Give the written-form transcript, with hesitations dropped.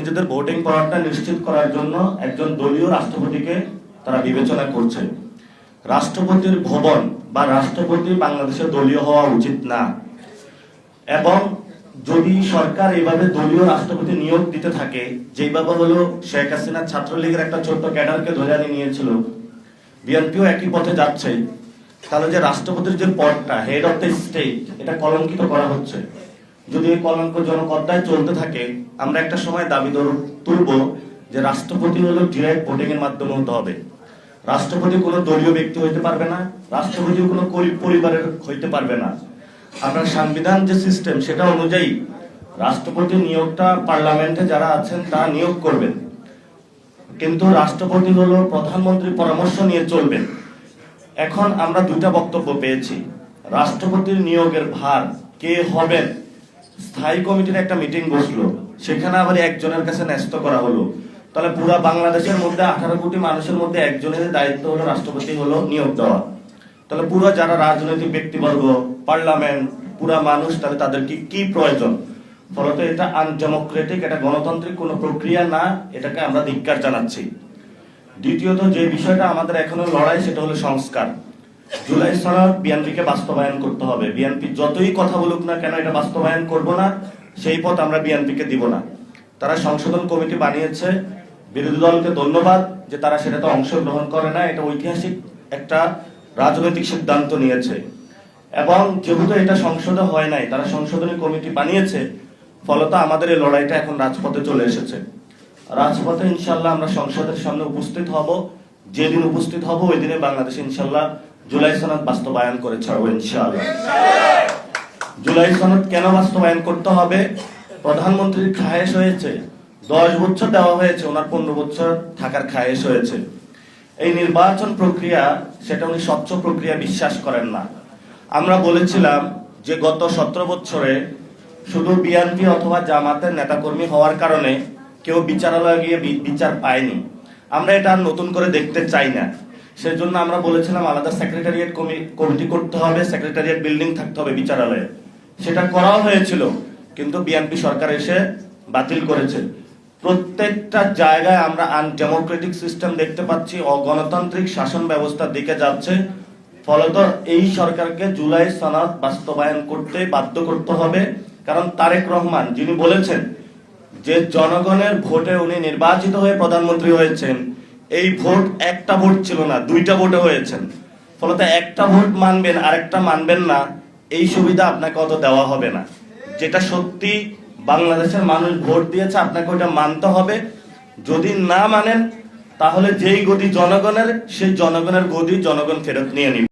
নিজেদের ভোটিং পাওয়ারটা নিশ্চিত করার জন্য একজন দলীয় রাষ্ট্রপতিকে তারা বিবেচনা করছে। রাষ্ট্রপতির ভবন বা রাষ্ট্রপতি বাংলাদেশে দলীয় হওয়া উচিত না, এবং যদি সরকার এইভাবে দলীয় রাষ্ট্রপতি নিয়োগ দিতে থাকে, যেভাবে হলো শেখ হাসিনা ছাত্রলীগের একটা ছোট্ট ক্যাডারকে ধরে আনি নিয়েছিল, বিএনপিও একই পথে যাচ্ছে, তাহলে যে রাষ্ট্রপতির যে পদটা হেড অফ দ্য স্টেট, এটা কলঙ্কিত করা হচ্ছে। যদি এই কলঙ্কজনক অধ্যায় চলতে থাকে, আমরা একটা সময় দাবি তুলব যে রাষ্ট্রপতি হলো ডিরেক্ট ভোটিং এর মাধ্যমে হতে হবে। রাষ্ট্রপতি কোনো দলীয় ব্যক্তি হইতে পারবে না, রাষ্ট্রপতি কোনো পরিবারের হইতে পারবে না। আমরা সংবিধান যে সিস্টেম সেটা অনুযায়ী রাষ্ট্রপতি নিয়োগটা পার্লামেন্টে যারা আছেন তারা নিয়োগ করবেন, কিন্তু রাষ্ট্রপতি হলো প্রধানমন্ত্রীর পরামর্শ নিয়ে চলবেন। এখন আমরা দুইটা বক্তব্য পেয়েছি। রাষ্ট্রপতির নিয়োগের ভার কে হবেন, স্থায়ী কমিটির একটা মিটিং বসলো, সেখানে আবার একজনের কাছে ন্যস্ত করা হলো। তাহলে পুরা বাংলাদেশের মধ্যে 18 কোটি মানুষের মধ্যে একজনের দায়িত্ব হলো রাষ্ট্রপতি হলো নিয়োগ দেওয়া। তাহলে পুরো যারা রাজনৈতিক ব্যক্তিবর্গ, পার্লামেন্ট, পুরা মানুষ, তাহলে তাদের কি প্রয়োজন? ফলত এটা আনডেমোক্রেটিক, এটা গণতান্ত্রিক কোনো প্রক্রিয়া না, এটাকে আমরা ধিক্কার জানাচ্ছি। দ্বিতীয়ত যে বিষয়টা আমাদের এখনো লড়াই, সেটা হলো সংস্কার। জুলাই সনদ বিএনপিকে বাস্তবায়ন করতে হবে। বিএনপি যতই কথা বলুক না কেন, এটা বাস্তবায়ন করব না, সেই পথ আমরা বিএনপিকে দিব না। তারা সংশোধন কমিটি বানিয়েছে, বিরোধী দলকে ধন্যবাদ যে তারা সেটাতে অংশগ্রহণ করে না। এটা ঐতিহাসিক একটা রাজনৈতিক সিদ্ধান্ত নিয়েছে, এবং যেহেতু এটা সংসদে হয় নাই, তারা সংশোধনী কমিটি বানিয়েছে, ফলত আমাদের এই লড়াইটা এখন রাজপথে চলে এসেছে। রাজপথে ইনশাল্লাহ আমরা সংসদের সামনে উপস্থিত হব। যেদিন উপস্থিত হব ওই দিনে বাংলাদেশ ইনশাল্লাহ জুলাই সনদ বাস্তবায়ন করে ছাড়বো ইনশাআল্লাহ। জুলাই সনদ কেন বাস্তবায়ন করতে হবে? প্রধানমন্ত্রীর খায়েশ হয়েছে, 10 বছর দেওয়া হয়েছে, ওনার 15 বছর থাকার খায়েশ হয়েছে। এই নির্বাচন প্রক্রিয়া, সেটা উনি স্বচ্ছ প্রক্রিয়া বিশ্বাস করেন না। আমরা বলেছিলাম যে গত 17 বছরে শুধু বিএনপি অথবা জামাতের নেতাকর্মী হওয়ার কারণে কেউ বিচারালয়ে গিয়ে বিচার পায়নি। আমরা এটা আর নতুন করে দেখতে চাই না। সেজন্য আমরা বলেছিলাম আলাদা সেক্রেটারিয়েট কমিটি করতে হবে, সেক্রেটারিয়েট বিল্ডিং থাকতে হবে বিচারালয়ে। সেটা করাও হয়েছিল, কিন্তু বিএনপি সরকার এসে বাতিল করেছে। প্রত্যেকটা জায়গায় আমরা আনডেমোক্রেটিক সিস্টেম দেখতে পাচ্ছি, অগণতান্ত্রিক শাসন ব্যবস্থার দিকে যাচ্ছে। ফলত এই সরকারকে জুলাই সনদ বাস্তবায়ন করতে বাধ্য করতে হবে। কারণ তারেক রহমান যিনি বলেছেন যে জনগণের ভোটে উনি নির্বাচিত হয়ে প্রধানমন্ত্রী হয়েছেন, এই ভোট একটা ভোট ছিল না, 2টা ভোটে হয়েছেন। ফলত একটা ভোট মানবেন আর একটা মানবেন না, এই সুবিধা আপনাকে অত দেওয়া হবে না। যেটা সত্যি বাংলাদেশের মানুষ ভোট দিয়েছে, আপনাকে ওইটা মানতে হবে। যদি না মানেন, তাহলে যেই গদি জনগণের, সেই জনগণের গদি জনগণ ফেরত নিয়ে নিবে।